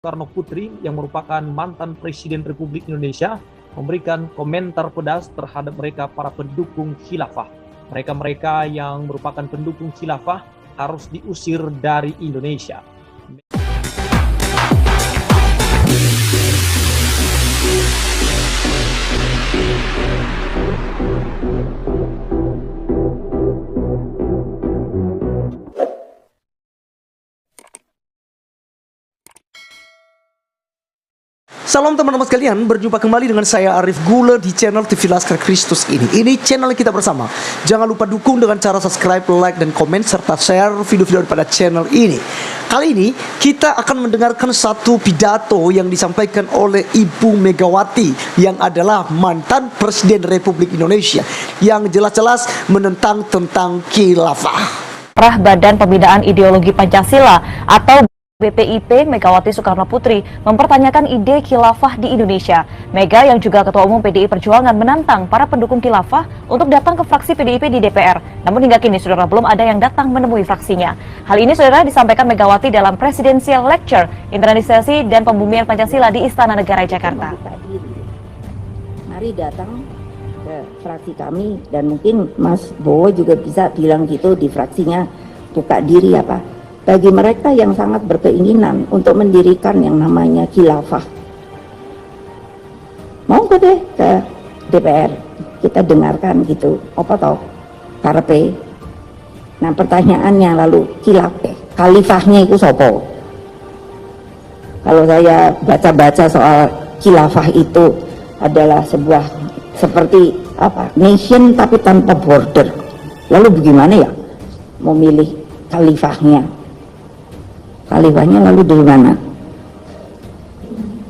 Soekarno Putri yang merupakan mantan Presiden Republik Indonesia memberikan komentar pedas terhadap mereka para pendukung khilafah. Mereka-mereka yang merupakan pendukung khilafah harus diusir dari Indonesia. Salam teman-teman sekalian, berjumpa kembali dengan saya Arif Gula di channel TV Laskar Kristus ini. Ini channel kita bersama. Jangan lupa dukung dengan cara subscribe, like, dan komen, serta share video-video daripada channel ini. Kali ini kita akan mendengarkan satu pidato yang disampaikan oleh Ibu Megawati, yang adalah mantan Presiden Republik Indonesia, yang jelas-jelas menentang tentang khilafah. Badan Pembinaan Ideologi Pancasila atau BPIP Megawati Soekarno Putri mempertanyakan ide khilafah di Indonesia. Mega yang juga Ketua Umum PDI Perjuangan menantang para pendukung khilafah untuk datang ke fraksi PDIP di DPR. Namun hingga kini, saudara, belum ada yang datang menemui fraksinya. Hal ini, saudara, disampaikan Megawati dalam Presidential Lecture Internalisasi dan Pembumian Pancasila di Istana Negara Jakarta. Mari datang ke fraksi kami, dan mungkin Mas Bowo juga bisa bilang gitu di fraksinya, buka diri bagi mereka yang sangat berkeinginan untuk mendirikan yang namanya khilafah. Mau deh ke DPR, kita dengarkan gitu, apa toh karepe. Nah, pertanyaannya lalu khalifahnya itu sopo? Kalau saya baca-baca soal khilafah itu adalah sebuah seperti nation tapi tanpa border. Lalu bagaimana ya mau milih khalifahnya? Khalifahnya lalu dari mana?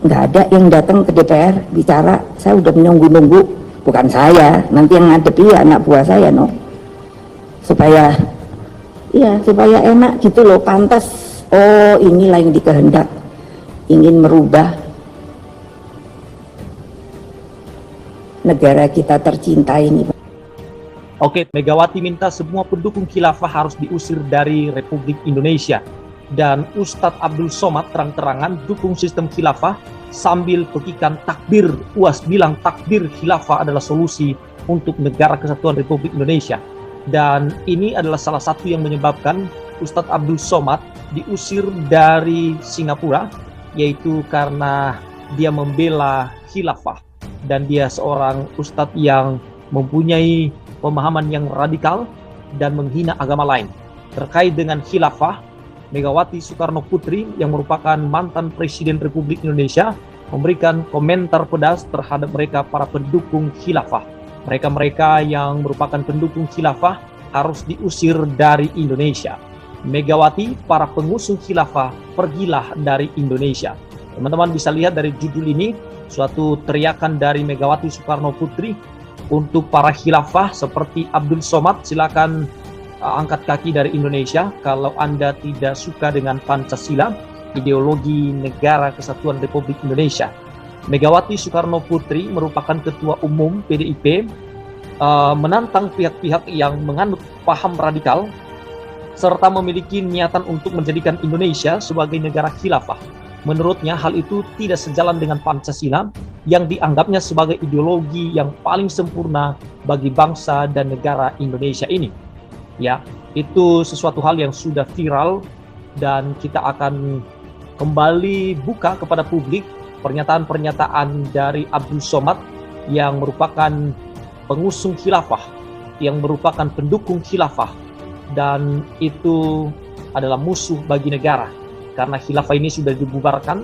Nggak ada yang datang ke DPR bicara. Saya udah menunggu-nunggu, bukan saya, nanti yang ngadepi anak buah saya, supaya enak gitu loh, pantas. Oh, inilah yang dikehendak, ingin merubah negara kita tercinta ini. Oke, Megawati minta semua pendukung khilafah harus diusir dari Republik Indonesia. Dan Ustadz Abdul Somad terang-terangan dukung sistem khilafah sambil pekikan takbir. UAS bilang takbir khilafah adalah solusi untuk negara kesatuan Republik Indonesia. Dan ini adalah salah satu yang menyebabkan Ustadz Abdul Somad diusir dari Singapura, yaitu karena dia membela khilafah. Dan dia seorang ustadz yang mempunyai pemahaman yang radikal dan menghina agama lain. Terkait dengan khilafah, Megawati Soekarno Putri yang merupakan mantan Presiden Republik Indonesia memberikan komentar pedas terhadap mereka para pendukung khilafah. Mereka-mereka yang merupakan pendukung khilafah harus diusir dari Indonesia. Megawati, para pengusung khilafah, pergilah dari Indonesia. Teman-teman bisa lihat dari judul ini, suatu teriakan dari Megawati Soekarno Putri untuk para khilafah seperti Abdul Somad. Silakan angkat kaki dari Indonesia kalau Anda tidak suka dengan Pancasila, ideologi negara kesatuan Republik Indonesia. Megawati Soekarno Putri merupakan Ketua Umum PDIP, menantang pihak-pihak yang menganut paham radikal serta memiliki niatan untuk menjadikan Indonesia sebagai negara khilafah. Menurutnya hal itu tidak sejalan dengan Pancasila yang dianggapnya sebagai ideologi yang paling sempurna bagi bangsa dan negara Indonesia ini. Ya, itu sesuatu hal yang sudah viral, dan kita akan kembali buka kepada publik pernyataan-pernyataan dari Abdul Somad yang merupakan pengusung khilafah, yang merupakan pendukung khilafah, dan itu adalah musuh bagi negara karena khilafah ini sudah dibubarkan,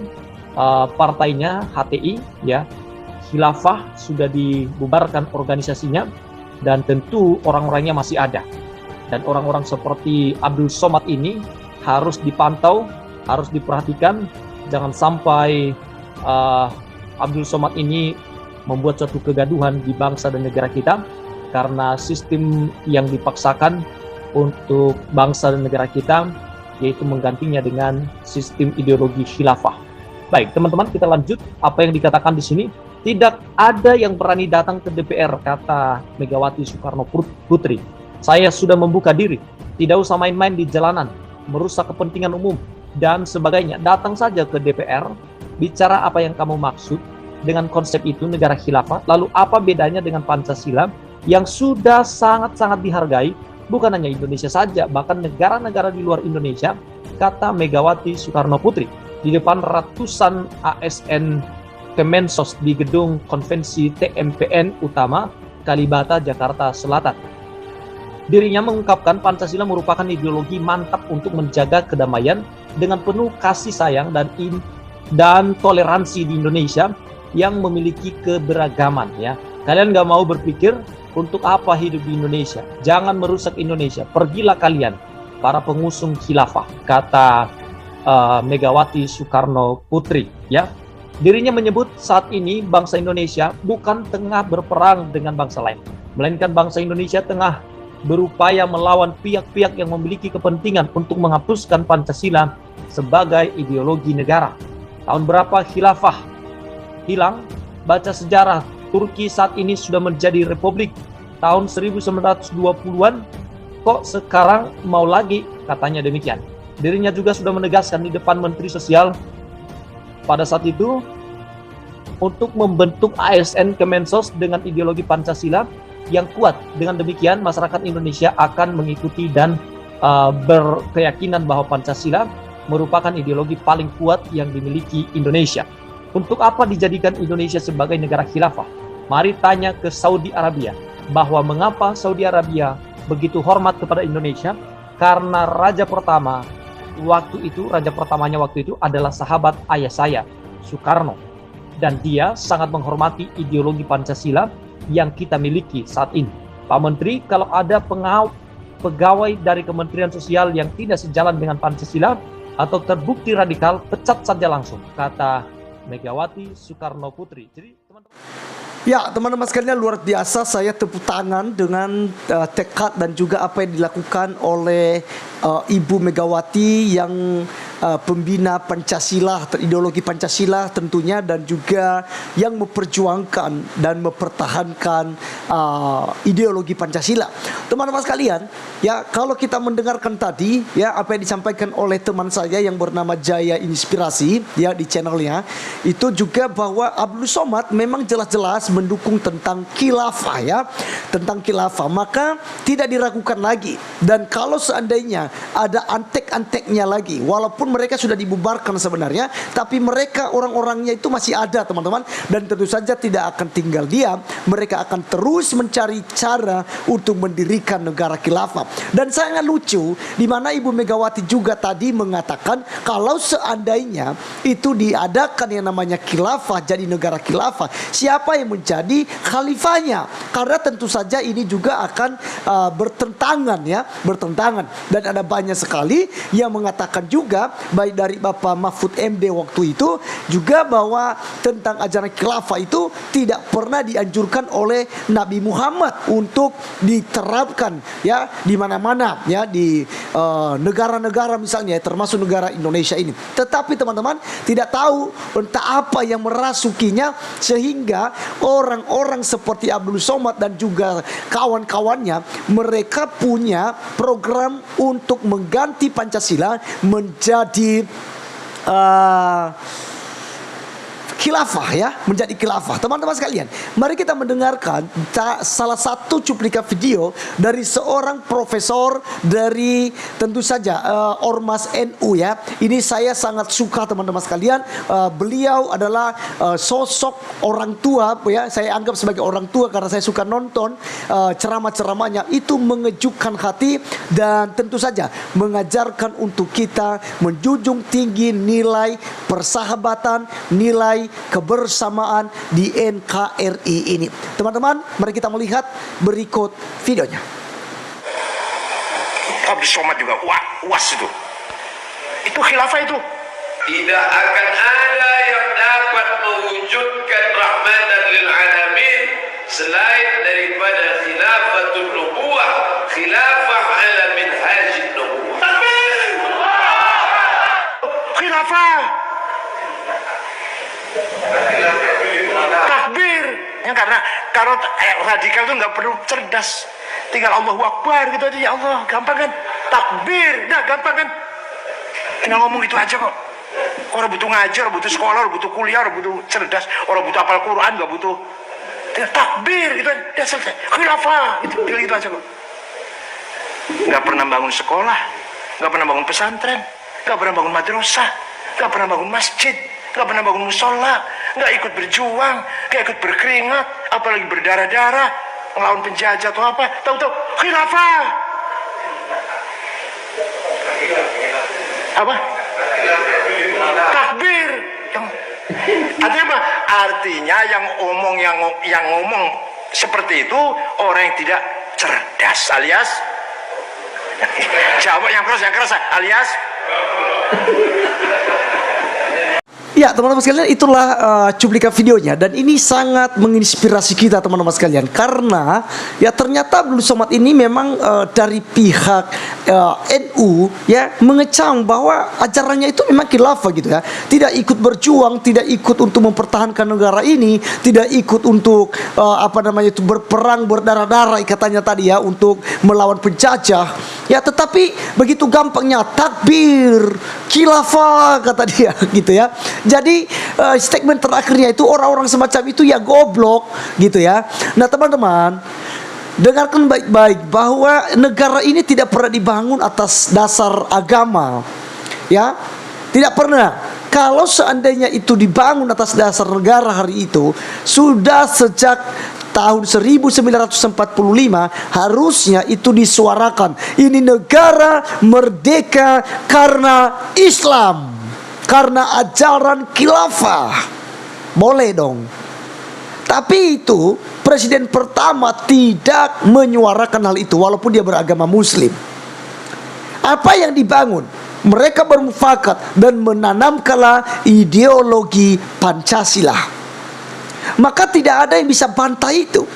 partainya HTI, ya, khilafah sudah dibubarkan organisasinya, dan tentu orang-orangnya masih ada. Dan orang-orang seperti Abdul Somad ini harus dipantau, harus diperhatikan. Jangan sampai Abdul Somad ini membuat suatu kegaduhan di bangsa dan negara kita, karena sistem yang dipaksakan untuk bangsa dan negara kita, yaitu menggantinya dengan sistem ideologi khilafah. Baik, teman-teman, kita lanjut. Apa yang dikatakan di sini? Tidak ada yang berani datang ke DPR, kata Megawati Soekarno Putri. Saya sudah membuka diri, tidak usah main-main di jalanan, merusak kepentingan umum. dan sebagainya. Datang saja ke DPR, bicara apa yang kamu maksud dengan konsep itu negara khilafah, lalu apa bedanya dengan Pancasila yang sudah sangat-sangat dihargai, bukan hanya Indonesia saja, bahkan negara-negara di luar Indonesia, kata Megawati Soekarno Putri di depan ratusan ASN Kemensos di gedung konvensi TMPN Utama Kalibata, Jakarta Selatan. Dirinya mengungkapkan Pancasila merupakan ideologi mantap untuk menjaga kedamaian dengan penuh kasih sayang dan toleransi di Indonesia yang memiliki keberagaman. Ya, kalian nggak mau berpikir untuk apa hidup di Indonesia? Jangan merusak Indonesia. Pergilah kalian, para pengusung khilafah, kata Megawati Soekarno Putri. Ya, dirinya menyebut saat ini bangsa Indonesia bukan tengah berperang dengan bangsa lain, melainkan bangsa Indonesia tengah berupaya melawan pihak-pihak yang memiliki kepentingan untuk menghapuskan Pancasila sebagai ideologi negara. Tahun berapa khilafah hilang? Baca sejarah, Turki saat ini sudah menjadi republik. Tahun 1920-an, kok sekarang mau lagi? Katanya demikian. Dirinya juga sudah menegaskan di depan Menteri Sosial pada saat itu untuk membentuk ASN Kemensos dengan ideologi Pancasila yang kuat. Dengan demikian masyarakat Indonesia akan mengikuti dan berkeyakinan bahwa Pancasila merupakan ideologi paling kuat yang dimiliki Indonesia. Untuk apa dijadikan Indonesia sebagai negara khilafah? Mari tanya ke Saudi Arabia bahwa mengapa Saudi Arabia begitu hormat kepada Indonesia, karena raja pertamanya waktu itu adalah sahabat ayah saya, Soekarno, dan dia sangat menghormati ideologi Pancasila yang kita miliki saat ini. Pak Menteri, kalau ada pegawai dari Kementerian Sosial yang tidak sejalan dengan Pancasila atau terbukti radikal, pecat saja langsung, kata Megawati Soekarno Putri. Jadi teman-teman, ya, teman-teman sekalian, luar biasa. Saya tepuk tangan dengan tekad dan juga apa yang dilakukan oleh Ibu Megawati yang pembina Pancasila, ideologi Pancasila tentunya, dan juga yang memperjuangkan dan mempertahankan ideologi Pancasila. Teman-teman sekalian, ya, kalau kita mendengarkan tadi ya apa yang disampaikan oleh teman saya yang bernama Jaya Inspirasi ya di channelnya, itu juga bahwa Abdul Somad memang jelas-jelas mendukung tentang khilafah ya, tentang khilafah, maka tidak diragukan lagi. Dan kalau seandainya ada antek-anteknya lagi, walaupun mereka sudah dibubarkan sebenarnya, tapi mereka orang-orangnya itu masih ada, teman-teman, dan tentu saja tidak akan tinggal diam. Mereka akan terus mencari cara untuk mendirikan negara khilafah. Dan sangat lucu di mana Ibu Megawati juga tadi mengatakan kalau seandainya itu diadakan yang namanya khilafah, jadi negara khilafah, siapa yang menjadi khalifahnya? Karena tentu saja ini juga akan bertentangan ya, bertentangan. Dan ada banyak sekali yang mengatakan juga, baik dari Bapak Mahfud MD waktu itu juga, bahwa tentang ajaran khilafah itu tidak pernah dianjurkan oleh Nabi Muhammad untuk diterapkan ya di mana-mana ya, di negara-negara misalnya termasuk negara Indonesia ini. Tetapi teman-teman tidak tahu entah apa yang merasukinya sehingga orang-orang seperti Abdul Somad dan juga kawan-kawannya, mereka punya program untuk mengganti Pancasila menjadi khilafah ya, menjadi khilafah. Teman-teman sekalian, mari kita mendengarkan salah satu cuplikan video dari seorang profesor dari tentu saja Ormas NU ya. Ini saya sangat suka teman-teman sekalian. Beliau adalah sosok orang tua ya. Saya anggap sebagai orang tua karena saya suka nonton ceramah-ceramahnya. Itu mengejutkan hati dan tentu saja mengajarkan untuk kita menjunjung tinggi nilai persahabatan, nilai kebersamaan di NKRI ini. Teman-teman, mari kita melihat berikut videonya. Abdul Somad juga UAS itu khilafah itu. Tidak akan ada yang dapat mewujudkan rahmatan lil alamin selain daripada khilafatul nubuwah, khilafah ala minhajin nubuwah. Khilafah. Takbir. Ya, karena kalau radikal itu nggak perlu cerdas, tinggal Allahu Akbar gitu aja. Ya Allah, gampang kan? Takbir, nah gampang kan? Tinggal ngomong gitu aja kok. Orang butuh ngajar, butuh sekolah, orang butuh kuliah, orang butuh cerdas, orang butuh hafal Quran, nggak butuh tinggal takbir gitu kan, udah selesai. Khilafah, gitu, tinggal gitu aja kok. Nggak pernah bangun sekolah, nggak pernah bangun pesantren, nggak pernah bangun madrasah, nggak pernah bangun masjid, nggak pernah bangun musola, nggak ikut berjuang, nggak ikut berkeringat, apalagi berdarah-darah, melawan penjajah atau apa. Tahu-tahu khilafah. Apa? Takbir. Artinya apa? Artinya yang ngomong seperti itu orang yang tidak cerdas, alias jawab yang keras alias. Ya teman-teman sekalian, itulah cuplikan videonya, dan ini sangat menginspirasi kita teman-teman sekalian, karena ya ternyata Abdul Somad ini memang dari pihak NU ya mengecam bahwa ajarannya itu memang khilafah gitu ya, tidak ikut berjuang, tidak ikut untuk mempertahankan negara ini, tidak ikut untuk berperang berdarah-darah katanya tadi ya, untuk melawan penjajah ya, tetapi begitu gampangnya takbir khilafah kata dia gitu ya. Jadi statement terakhirnya itu orang-orang semacam itu ya goblok gitu ya. Nah teman-teman, dengarkan baik-baik bahwa negara ini tidak pernah dibangun atas dasar agama, ya, tidak pernah. Kalau seandainya itu dibangun atas dasar negara hari itu, sudah sejak tahun 1945 harusnya itu disuarakan. Ini negara merdeka karena Islam, karena ajaran khilafah. Boleh dong. Tapi itu presiden pertama tidak menyuarakan hal itu walaupun dia beragama Muslim. Apa yang dibangun? Mereka bermufakat dan menanamkanlah ideologi Pancasila. Maka tidak ada yang bisa bantah itu.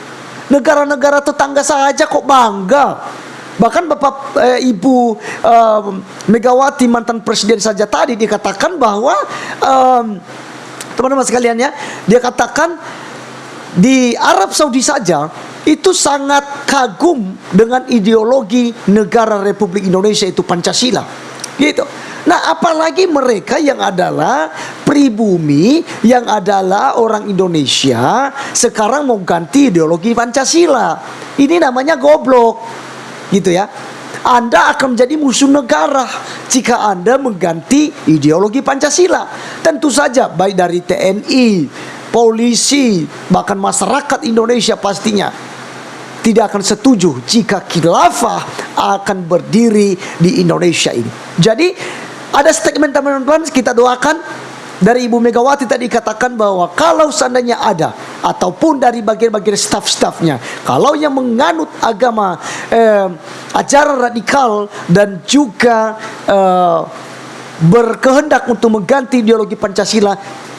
Negara-negara tetangga saja kok bangga. Bahkan Ibu Megawati mantan presiden saja tadi dikatakan bahwa teman-teman sekalian ya, dia katakan di Arab Saudi saja itu sangat kagum dengan ideologi negara Republik Indonesia itu Pancasila gitu. Nah apalagi mereka yang adalah pribumi, yang adalah orang Indonesia, sekarang mau ganti ideologi Pancasila. Ini namanya goblok gitu ya. Anda akan menjadi musuh negara jika Anda mengganti ideologi Pancasila. Tentu saja baik dari TNI, polisi, bahkan masyarakat Indonesia pastinya tidak akan setuju jika khilafah akan berdiri di Indonesia ini. Jadi ada statement teman-teman, kita doakan dari Ibu Megawati tadi katakan bahwa kalau seandainya ada ataupun dari bagian-bagian staf-stafnya, kalau yang menganut agama ajaran radikal dan juga berkehendak untuk mengganti ideologi Pancasila,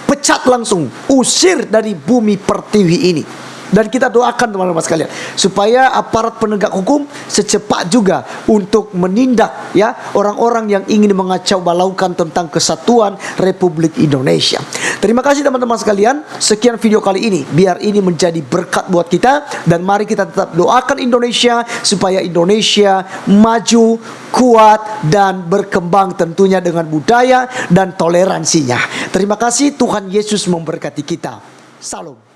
pecat langsung, usir dari bumi pertiwi ini. Dan kita doakan teman-teman sekalian supaya aparat penegak hukum secepat juga untuk menindak ya orang-orang yang ingin mengacau balaukan tentang kesatuan Republik Indonesia. Terima kasih teman-teman sekalian. Sekian video kali ini, biar ini menjadi berkat buat kita, dan mari kita tetap doakan Indonesia supaya Indonesia maju, kuat dan berkembang tentunya dengan budaya dan toleransinya. Terima kasih, Tuhan Yesus memberkati kita. Salam.